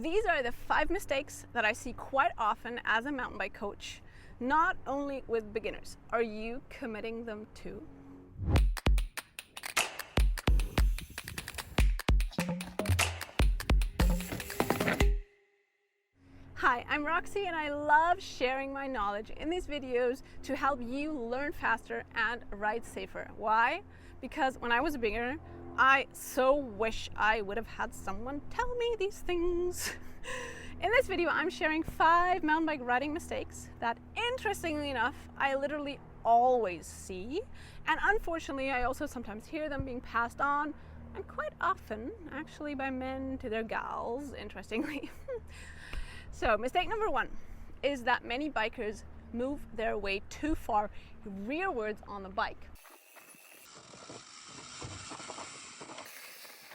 These are the 5 mistakes that I see quite often as a mountain bike coach, not only with beginners. Are you committing them too? Hi, I'm Roxy and I love sharing my knowledge in these videos to help you learn faster and ride safer. Why? Because when I was a beginner, I so wish I would have had someone tell me these things. In this video, I'm sharing 5 mountain bike riding mistakes that, interestingly enough, I literally always see. And unfortunately, I also sometimes hear them being passed on, and quite often, actually, by men to their gals, interestingly. So, mistake number 1 is that many bikers move their weight too far rearwards on the bike.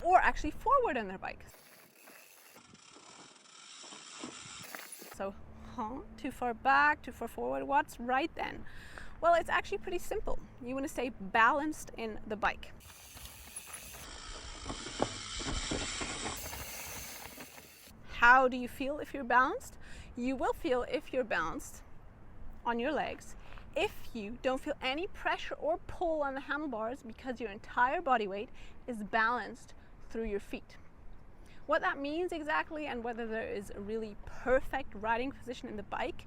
Or actually forward on their bike. So, too far back, too far forward, what's right then? Well, it's actually pretty simple. You want to stay balanced in the bike. How do you feel if you're balanced? You will feel if you're balanced on your legs if you don't feel any pressure or pull on the handlebars because your entire body weight is balanced through your feet. What that means exactly and whether there is a really perfect riding position in the bike,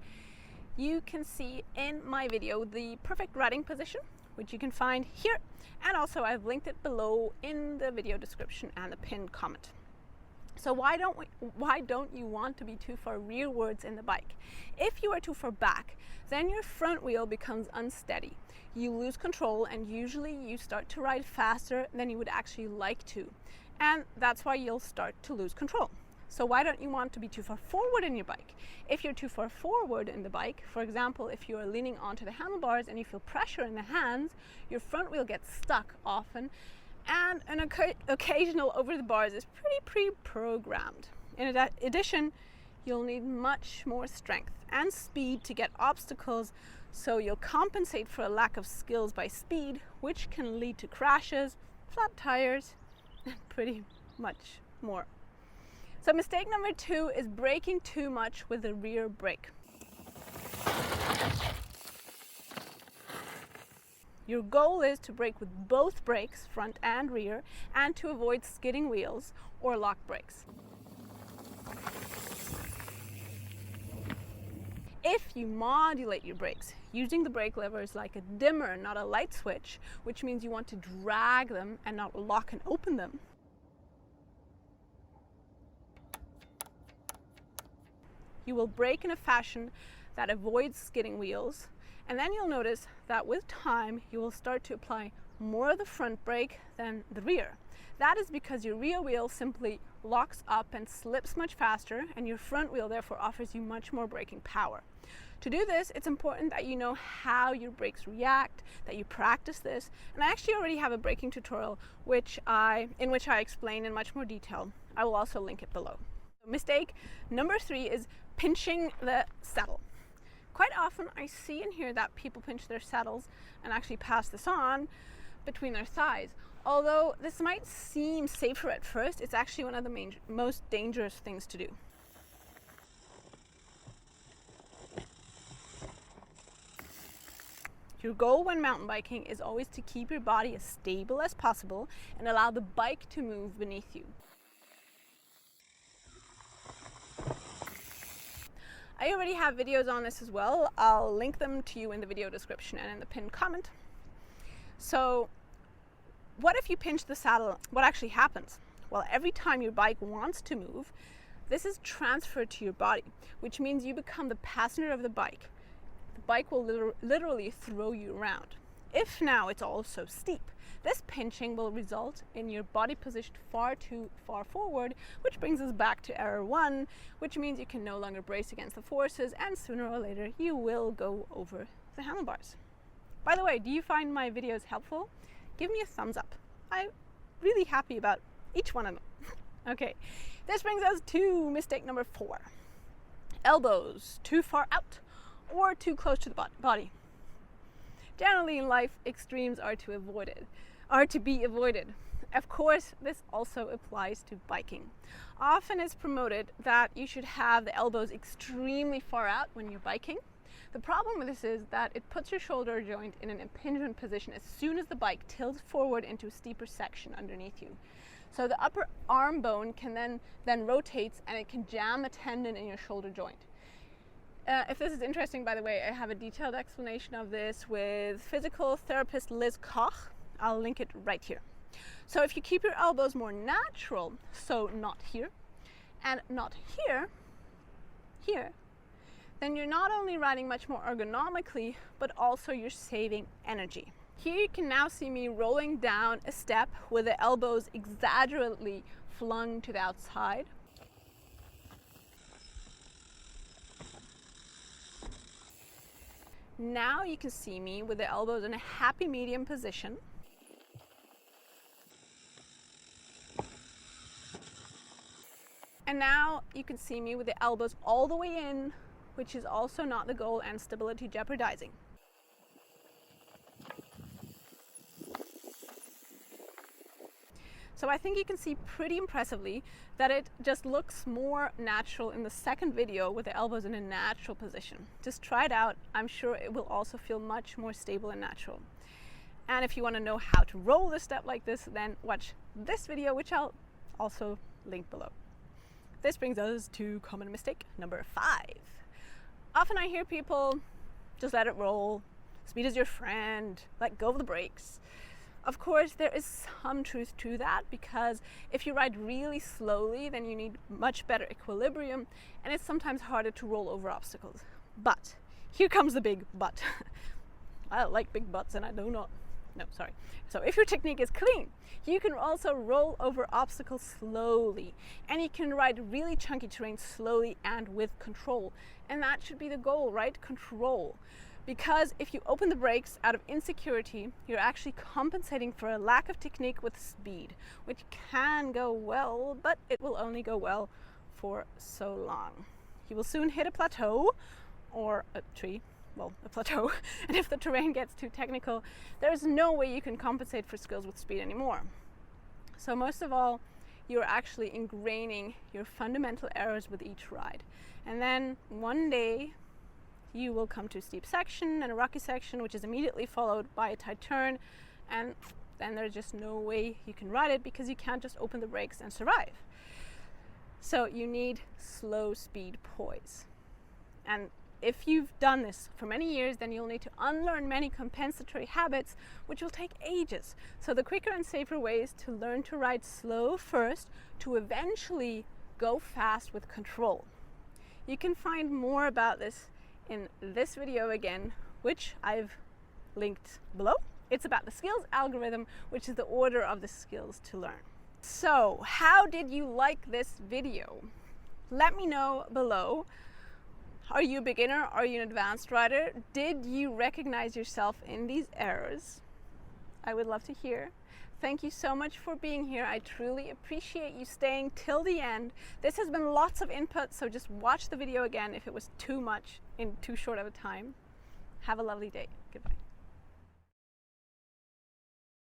you can see in my video, the perfect riding position, which you can find here, and also I've linked it below in the video description and the pinned comment. So why don't you want to be too far rearwards in the bike? If you are too far back, then your front wheel becomes unsteady. You lose control and usually you start to ride faster than you would actually like to. And that's why you'll start to lose control. So why don't you want to be too far forward in your bike? If you're too far forward in the bike, for example, if you are leaning onto the handlebars and you feel pressure in the hands, your front wheel gets stuck often, and an occasional over the bars is pretty pre-programmed. In addition, you'll need much more strength and speed to get obstacles, so you'll compensate for a lack of skills by speed, which can lead to crashes, flat tires, and pretty much more. So mistake number 2 is braking too much with the rear brake. Your goal is to brake with both brakes, front and rear, and to avoid skidding wheels or lock brakes. If you modulate your brakes, using the brake levers like a dimmer, not a light switch, which means you want to drag them and not lock and open them, you will brake in a fashion that avoids skidding wheels, and then you'll notice that with time you will start to apply more of the front brake than the rear. That is because your rear wheel simply locks up and slips much faster, and your front wheel therefore offers you much more braking power. To do this, it's important that you know how your brakes react, that you practice this, and I actually already have a braking tutorial in which I explain in much more detail. I will also link it below. Mistake number 3 is pinching the saddle. Quite often I see and hear that people pinch their saddles and actually pass this on between their thighs. Although this might seem safer at first, it's actually one of the most dangerous things to do. Your goal when mountain biking is always to keep your body as stable as possible and allow the bike to move beneath you. I already have videos on this as well. I'll link them to you in the video description and in the pinned comment. So what if you pinch the saddle? What actually happens? Well, every time your bike wants to move, this is transferred to your body, which means you become the passenger of the bike. The bike will literally throw you around. If now it's also steep, this pinching will result in your body positioned far too far forward, which brings us back to error 1, which means you can no longer brace against the forces, and sooner or later you will go over the handlebars. By the way, do you find my videos helpful? Give me a thumbs up. I'm really happy about each one of them. Okay, this brings us to mistake number 4. Elbows too far out or too close to the body. Generally in life, extremes are to be avoided. Of course, this also applies to biking. Often it's promoted that you should have the elbows extremely far out when you're biking. The problem with this is that it puts your shoulder joint in an impingement position as soon as the bike tilts forward into a steeper section underneath you. So the upper arm bone can then rotates, and it can jam the tendon in your shoulder joint. If this is interesting, by the way, I have a detailed explanation of this with physical therapist 𝓡𝓁. I'll link it right here. So if you keep your elbows more natural, so not here and not here, then you're not only riding much more ergonomically, but also you're saving energy. Here you can now see me rolling down a step with the elbows exaggeratedly flung to the outside. Now you can see me with the elbows in a happy medium position. And now you can see me with the elbows all the way in, which is also not the goal and stability jeopardizing. So I think you can see pretty impressively that it just looks more natural in the second video with the elbows in a natural position. Just try it out. I'm sure it will also feel much more stable and natural. And if you want to know how to roll the step like this, then watch this video, which I'll also link below. This brings us to common mistake number 5. Often I hear people, just let it roll, speed is your friend, let go of the brakes. Of course, there is some truth to that, because if you ride really slowly, then you need much better equilibrium, and it's sometimes harder to roll over obstacles. But, here comes the big but. I like big buts, and I do not. No, sorry. So if your technique is clean, you can also roll over obstacles slowly, and you can ride really chunky terrain slowly and with control. And that should be the goal, right? Control. Because if you open the brakes out of insecurity, you're actually compensating for a lack of technique with speed, which can go well, but it will only go well for so long. You will soon hit a plateau or a tree. Well, a plateau, and if the terrain gets too technical, there's no way you can compensate for skills with speed anymore. So most of all, you're actually ingraining your fundamental errors with each ride. And then one day, you will come to a steep section and a rocky section, which is immediately followed by a tight turn, and then there's just no way you can ride it, because you can't just open the brakes and survive. So you need slow speed poise. And if you've done this for many years, then you'll need to unlearn many compensatory habits, which will take ages. So the quicker and safer way is to learn to ride slow first, to eventually go fast with control. You can find more about this in this video again, which I've linked below. It's about the skills algorithm, which is the order of the skills to learn. So, how did you like this video? Let me know below. Are you a beginner? Are you an advanced rider? Did you recognize yourself in these errors? I would love to hear. Thank you so much for being here. I truly appreciate you staying till the end. This has been lots of input, so just watch the video again if it was too much in too short of a time. Have a lovely day. Goodbye.